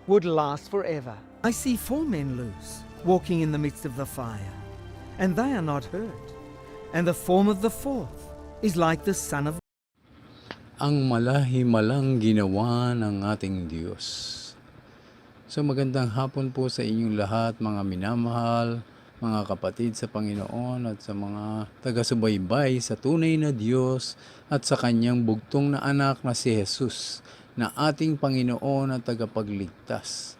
would last forever. I see 4 men loose, walking in the midst of the fire, and they are not hurt. And the form of the fourth is like the Son of Ang malahimalang ginawa ng ating Diyos. So magandang hapon po sa inyong lahat, mga minamahal, mga kapatid sa Panginoon at sa mga taga-subaybay sa tunay na Diyos at sa kanyang bugtong na anak na si Jesus, na ating Panginoon at tagapagligtas.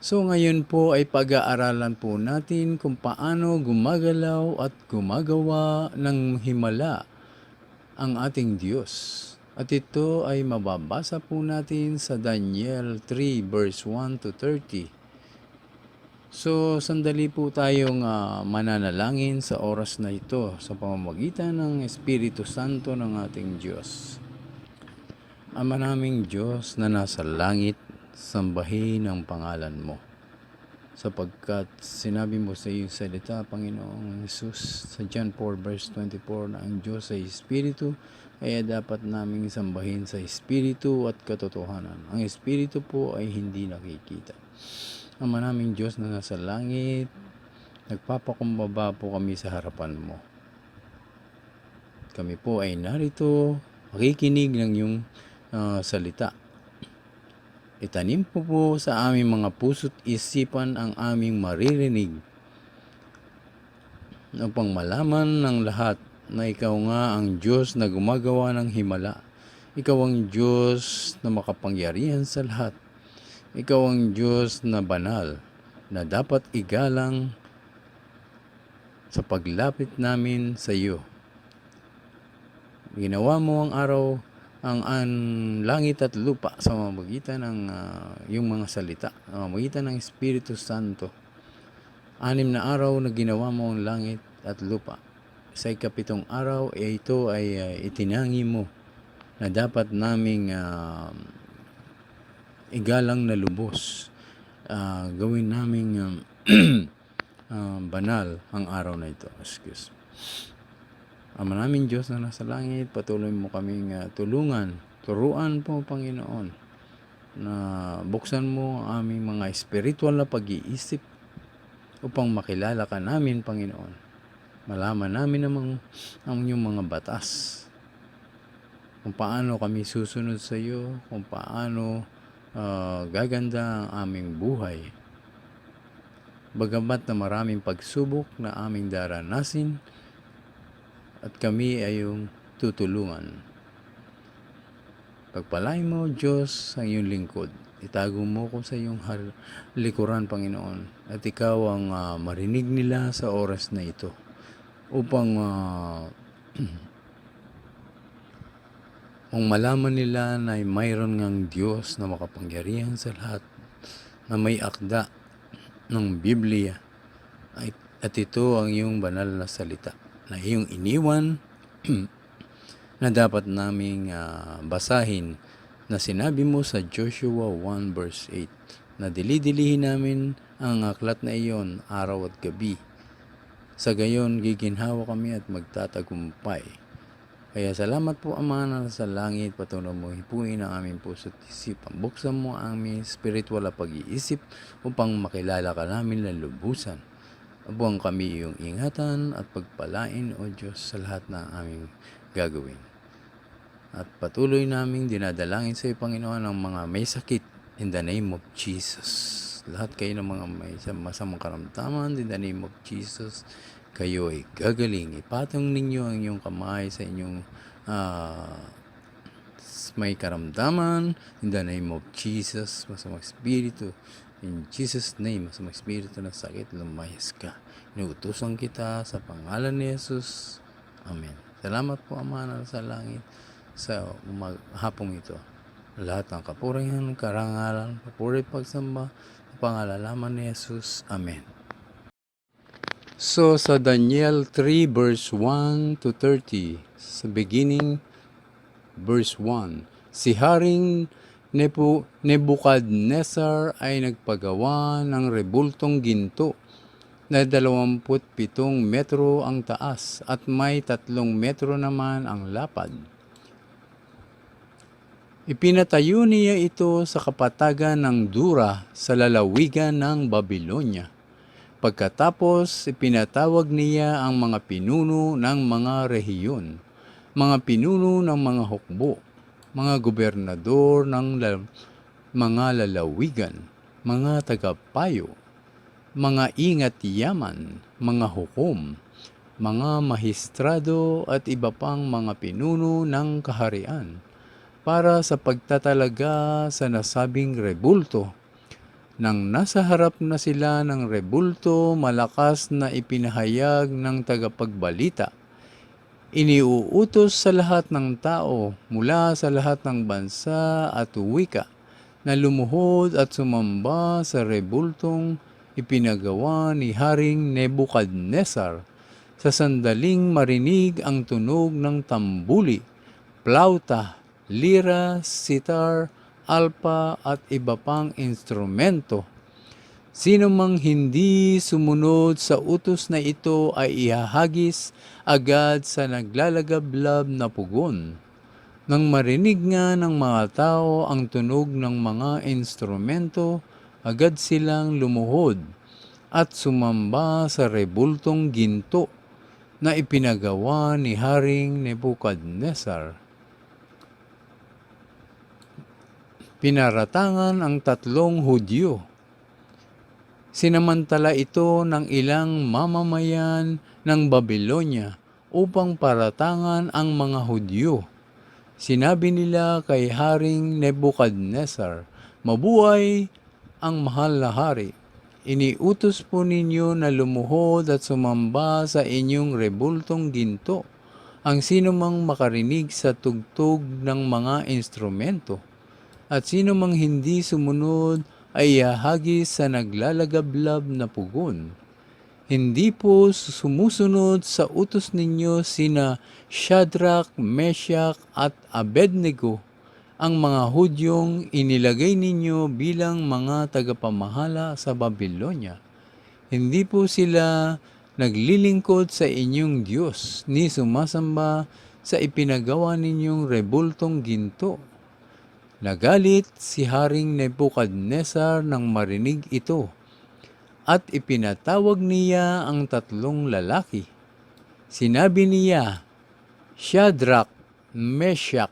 So ngayon po ay pag-aaralan po natin kung paano gumagalaw at gumagawa ng himala ang ating Diyos. At ito ay mababasa po natin sa Daniel 3 verse 1 to 30. So sandali po tayong mananalangin sa oras na ito sa pamamagitan ng Espiritu Santo ng ating Diyos. Ama naming Diyos na nasa langit, sambahin ang pangalan mo. Sapagkat sinabi mo sa iyong salita, Panginoong Jesus, sa John 4 verse 24, na ang Diyos ay Espiritu, kaya dapat naming sambahin sa Espiritu at katotohanan. Ang Espiritu po ay hindi nakikita. Ama naming Diyos na nasa langit, nagpapakumbaba po kami sa harapan mo. Kami po ay narito, makikinig ng iyong salita. Itanim po sa aming mga puso't isipan ang aming maririnig upang malaman ng lahat na ikaw nga ang Diyos na gumagawa ng himala. Ikaw ang Diyos na makapangyarihan sa lahat. Ikaw ang Diyos na banal, na dapat igalang sa paglapit namin sa iyo. Ginawa mo ang araw, ang langit at lupa sa pamamagitan ng yung mga salita, sa pamamagitan ng Espiritu Santo. 6 na araw na ginawa mo ang langit at lupa. Sa ikapitong araw, ito ay itinangi mo na dapat naming igalang na lubos. Gawin naming banal ang araw na ito. Excuse. Ama namin Diyos na nasa langit, patuloy mo kaming tulungan. Turuan po, Panginoon, na buksan mo ang aming mga spiritual na pag-iisip upang makilala ka namin, Panginoon. Malaman namin ang iyong mga batas. Kung paano kami susunod sa iyo, kung paano gaganda ang aming buhay. Bagamat na maraming pagsubok na aming daranasin, at kami ay yung tutulungan. Pagpalain mo, Diyos, ang iyong lingkod. Itago mo ko sa iyong likuran, Panginoon. At ikaw ang marinig nila sa oras na ito. Upang kung malaman nila na mayroon ngang Diyos na makapangyarihan sa lahat, na may akda ng Biblia, at ito ang iyong banal na salita na iyong iniwan na dapat naming basahin, na sinabi mo sa Joshua 1 verse 8 na dilidilihin namin ang aklat na iyon araw at gabi. Sa gayon giginhawa kami at magtatagumpay. Kaya salamat po, Ama na sa langit, patuloy mo hipuin ang aming puso't isipan. Buksan mo ang aming spiritual na pag-iisip upang makilala ka namin ng lubusan. Abuang kami iyong ingatan at pagpalain, O Diyos, sa lahat na aming gagawin. At patuloy naming dinadalangin sa iyo, Panginoon, ang mga may sakit in the name of Jesus. Lahat kayo ng mga may masamang karamdaman, in the name of Jesus, kayo ay gagaling. Ipatong ninyo ang inyong kamay sa inyong may karamdaman, in the name of Jesus, masamang espiritu. In Jesus' name, masamang espiritu ng sakit, lumayas ka. Inuutusan kita sa pangalan ni Jesus. Amen. Salamat po, Ama na sa langit, sa hapong ito. Lahat ng kapurihan, karangalan, papuri, pagsamba, pangalalaman ni Jesus. Amen. So, sa Daniel 3 verse 1 to 30, sa beginning, verse 1, si Haring Nebukadnezar ay nagpagawa ng rebultong ginto na 27 metro ang taas at may 3 metro naman ang lapad. Ipinatayo niya ito sa kapatagan ng Dura sa lalawigan ng Babylonia. Pagkatapos, ipinatawag niya ang mga pinuno ng mga rehiyon, mga pinuno ng mga hukbo, mga gobernador ng mga lalawigan, mga tagapayo, mga ingat yaman, mga hukom, mga mahistrado at iba pang mga pinuno ng kaharian para sa pagtatalaga sa nasabing rebulto. Nang nasa harap na sila ng rebulto, malakas na ipinahayag ng tagapagbalita. Iniuutos sa lahat ng tao mula sa lahat ng bansa at wika na lumuhod at sumamba sa rebultong ipinagawa ni Haring Nebukadnezar sa sandaling marinig ang tunog ng tambuli, plauta, lira, sitar, alpa at iba pang instrumento. Sino mang hindi sumunod sa utos na ito ay ihahagis agad sa naglalagablab na pugon. Nang marinig nga ng mga tao ang tunog ng mga instrumento, agad silang lumuhod at sumamba sa rebultong ginto na ipinagawa ni Haring Nebukadnezar. Pinaratangan ang 3 Hudyo. Sinamantala ito ng ilang mamamayan ng Babylonia upang paratangan ang mga Hudyo. Sinabi nila kay Haring Nebukadnezar, "Mabuhay ang mahal na hari. Iniutos po ninyo na lumuhod at sumamba sa inyong rebultong ginto ang sino mang makarinig sa tugtog ng mga instrumento. At sino mang hindi sumunod ay ihahagis sa naglalagablab na pugon. Hindi po sumusunod sa utos ninyo sina Shadrach, Meshach at Abednego, ang mga Hudyong inilagay ninyo bilang mga tagapamahala sa Babylonia. Hindi po sila naglilingkod sa inyong Diyos ni sumasamba sa ipinagawa ninyong rebultong ginto." Nagalit si Haring Nebukadnezar nang marinig ito at ipinatawag niya ang 3 lalaki. Sinabi niya, "Shadrach, Meshach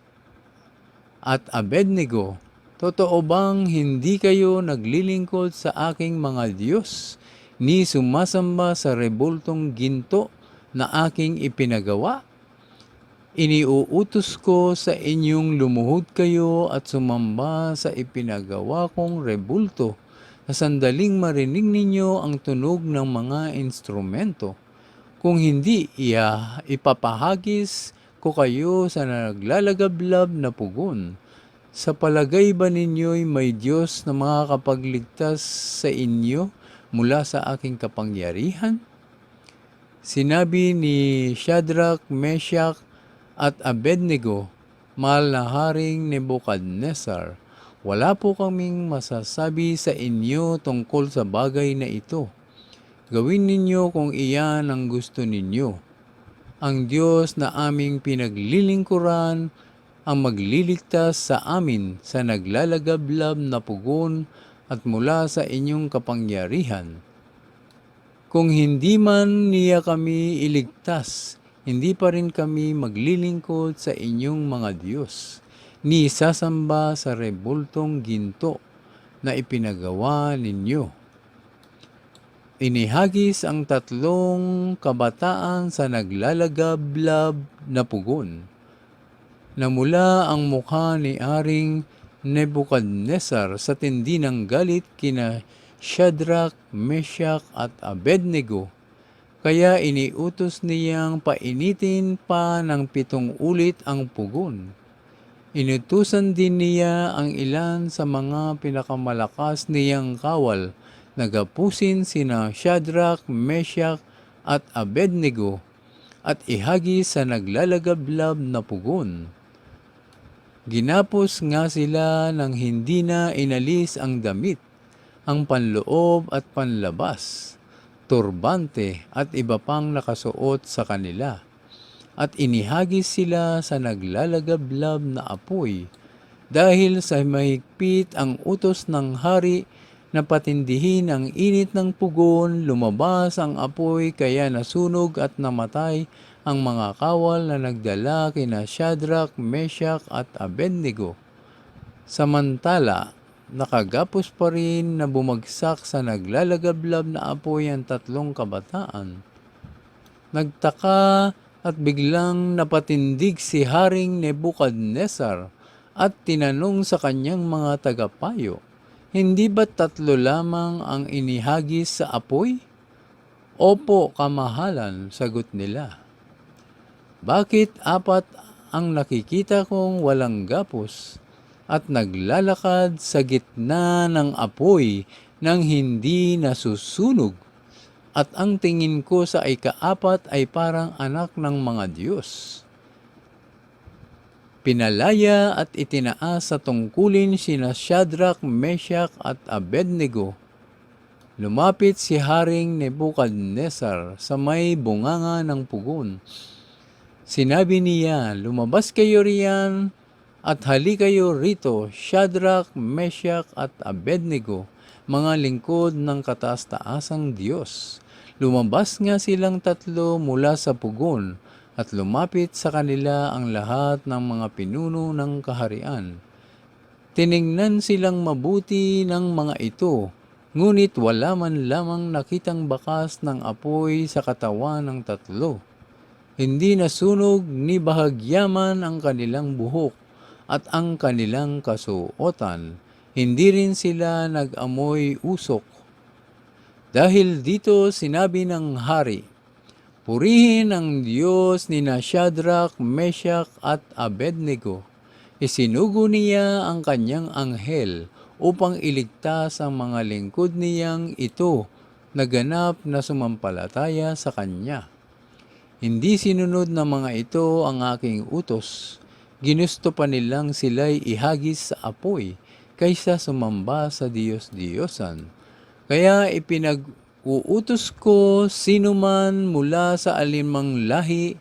at Abednego, totoo bang hindi kayo naglilingkod sa aking mga Diyos ni sumasamba sa rebultong ginto na aking ipinagawa? Iniuutos ko sa inyong lumuhod kayo at sumamba sa ipinagawa kong rebulto sa sandaling marinig ninyo ang tunog ng mga instrumento. Kung hindi, ipapahagis ko kayo sa naglalagablab na pugon. Sa palagay ba ninyo'y may Diyos na makakapagligtas sa inyo mula sa aking kapangyarihan?" Sinabi ni Shadrach, Meshach at Abednego, "Mahal na Haring Nebukadnezar, wala po kaming masasabi sa inyo tungkol sa bagay na ito. Gawin ninyo kung iyan ang gusto ninyo. Ang Diyos na aming pinaglilingkuran ang magliligtas sa amin sa naglalagablab na pugon at mula sa inyong kapangyarihan. Kung hindi man niya kami iligtas, hindi pa rin kami maglilingkod sa inyong mga Diyos, ni sasamba sa rebultong ginto na ipinagawa ninyo." Inihagis ang 3 kabataan sa naglalagablab na pugon. Namula ang mukha ni Haring Nebukadnezar sa tindi ng galit kina Shadrach, Meshach at Abednego. Kaya iniutos niyang painitin pa ng 7 ulit ang pugon. Inutusan din niya ang ilan sa mga pinakamalakas niyang kawal na gapusin sina Shadrach, Meshach at Abednego at ihagis sa naglalagablab na pugon. Ginapos nga sila nang hindi na inalis ang damit, ang panloob at panlabas, turbante at iba pang nakasuot sa kanila, at inihagis sila sa naglalagablab na apoy Dahil sa mahigpit ang utos ng hari na patindihin ang init ng pugon, lumabas ang apoy kaya nasunog at namatay ang mga kawal na nagdala kina Shadrach, Meshach at Abednego. Samantala, nakagapos pa rin na bumagsak sa naglalagablab na apoy ang tatlong kabataan. Nagtaka at biglang napatindig si Haring Nebukadnezar at tinanong sa kanyang mga tagapayo, "Hindi ba tatlo lamang ang inihagis sa apoy?" "Opo, kamahalan," sagot nila. "Bakit apat ang nakikita kong walang gapos at naglalakad sa gitna ng apoy nang hindi nasusunog? At ang tingin ko sa ikaapat ay parang anak ng mga Diyos." Pinalaya at itinaas sa tungkulin sina Shadrach, Meshach at Abednego. Lumapit si Haring Nebukadnezar sa may bunganga ng pugon. Sinabi niya, "Lumabas kayo riyan at hali kayo rito, Shadrach, Meshach at Abednego, mga lingkod ng kataas-taasang Diyos." Lumabas nga silang tatlo mula sa pugon at lumapit sa kanila ang lahat ng mga pinuno ng kaharian. Tiningnan silang mabuti ng mga ito, ngunit wala man lamang nakitang bakas ng apoy sa katawan ng tatlo. Hindi nasunog ni bahagyaman ang kanilang buhok at ang kanilang kasuotan. Hindi rin sila nag-amoy usok. Dahil dito sinabi ng hari, "Purihin ang Diyos ni Shadrach, Meshach at Abednego." Isinugo niya ang kanyang anghel upang iligtas ang mga lingkod niyang ito na ganap na sumampalataya sa kanya. Hindi sinunod ng mga ito ang aking utos. Ginusto pa nilang sila'y ihagis sa apoy kaysa sumamba sa Diyos-Diyosan. Kaya ipinag-uutos ko sino man mula sa alinmang lahi,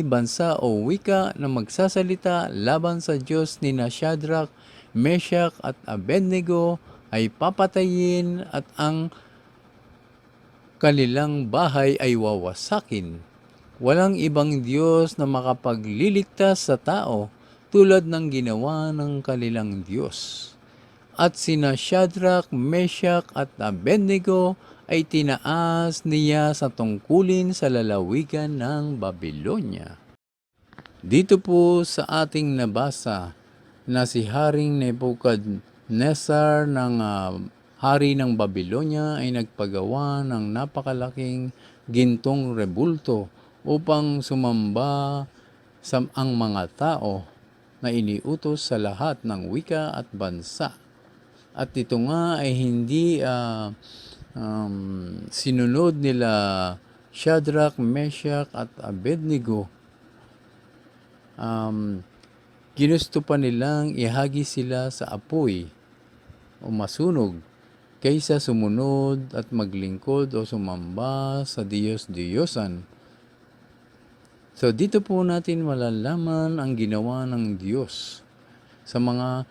bansa o wika na magsasalita laban sa Diyos ni Shadrach, Meshach at Abednego ay papatayin at ang kanilang bahay ay wawasakin. Walang ibang Diyos na makapagliligtas sa tao tulad ng ginawa ng kanilang Diyos. At sina Shadrach, Meshach at Abednego ay tinaas niya sa tungkulin sa lalawigan ng Babylonia. Dito po sa ating nabasa na si Haring Nebukadnezar ng hari ng Babylonia ay nagpagawa ng napakalaking gintong rebulto upang sumamba ang mga tao na iniutos sa lahat ng wika at bansa. At ito nga ay hindi sinunod nila Shadrach, Meshach at Abednego. Ginusto pa nilang ihagi sila sa apoy o masunog kaysa sumunod at maglingkod o sumamba sa Diyos-Diyosan. So dito po natin malalaman ang ginawa ng Diyos sa mga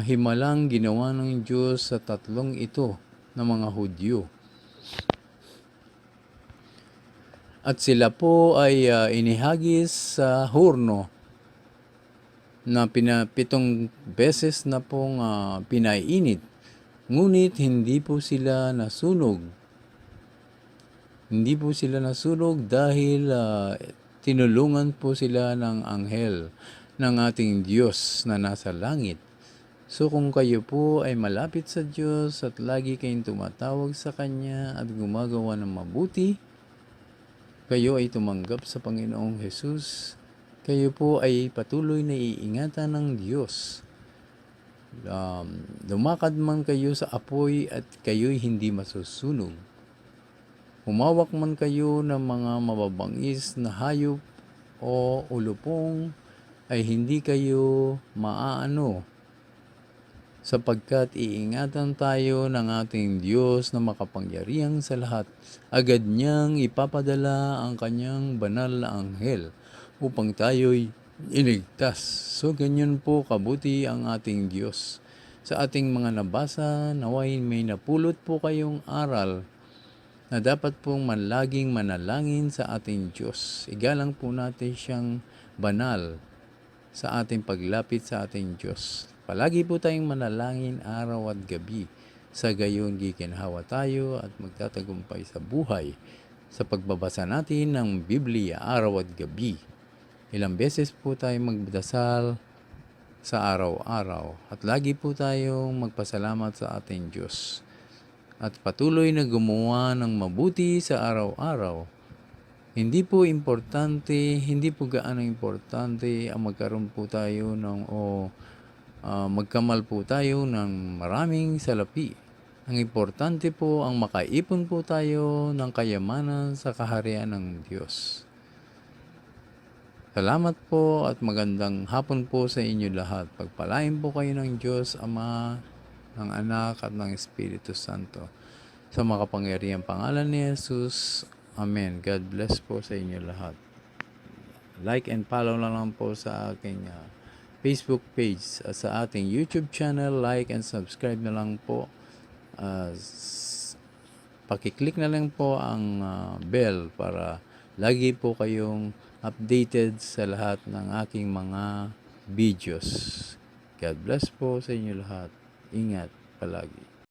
himalang ginawa ng Diyos sa tatlong ito na mga Hudyo. At sila po ay inihagis sa hurno na 7 beses na pong pinainit. Ngunit hindi po sila nasunog. Hindi po sila nasunog dahil tinulungan po sila ng anghel ng ating Diyos na nasa langit. So kung kayo po ay malapit sa Diyos at lagi kayong tumatawag sa Kanya at gumagawa ng mabuti, kayo ay tumanggap sa Panginoong Hesus, kayo po ay patuloy na iingatan ng Diyos. Lumakad man kayo sa apoy at kayo'y hindi masusunog. Humawak man kayo ng mga mababangis na hayop o ulupong ay hindi kayo maaano, sapagkat iingatan tayo ng ating Diyos na makapangyarihang sa lahat. Agad niyang ipapadala ang kanyang banal na anghel upang tayo'y iligtas. So, ganyan po kabuti ang ating Diyos. Sa ating mga nabasa, naway may napulot po kayong aral na dapat pong laging manalangin sa ating Diyos. Igalang po natin siyang banal sa ating paglapit sa ating Diyos. Palagi po tayong manalangin araw at gabi. Sa gayon, giginhawa tayo at magtatagumpay sa buhay sa pagbabasa natin ng Biblia araw at gabi. Ilang beses po tayong magdasal sa araw-araw at lagi po tayong magpasalamat sa ating Diyos at patuloy na gumawa ng mabuti sa araw-araw. Hindi po gaano importante ang magkaroon po tayo magkamal po tayo ng maraming salapi. Ang importante po ang makaipon po tayo ng kayamanan sa kaharian ng Diyos. Salamat po at magandang hapon po sa inyo lahat. Pagpalain po kayo ng Diyos Ama, ng Anak at ng Espiritu Santo. Sa makapangyarihang pangalan ni Jesus. Amen. God bless po sa inyo lahat. Like and follow lang po sa aking Facebook page. Sa ating YouTube channel, like and subscribe na lang po. Pakiclick na lang po ang bell para lagi po kayong updated sa lahat ng aking mga videos. God bless po sa inyo lahat. Ingat palagi.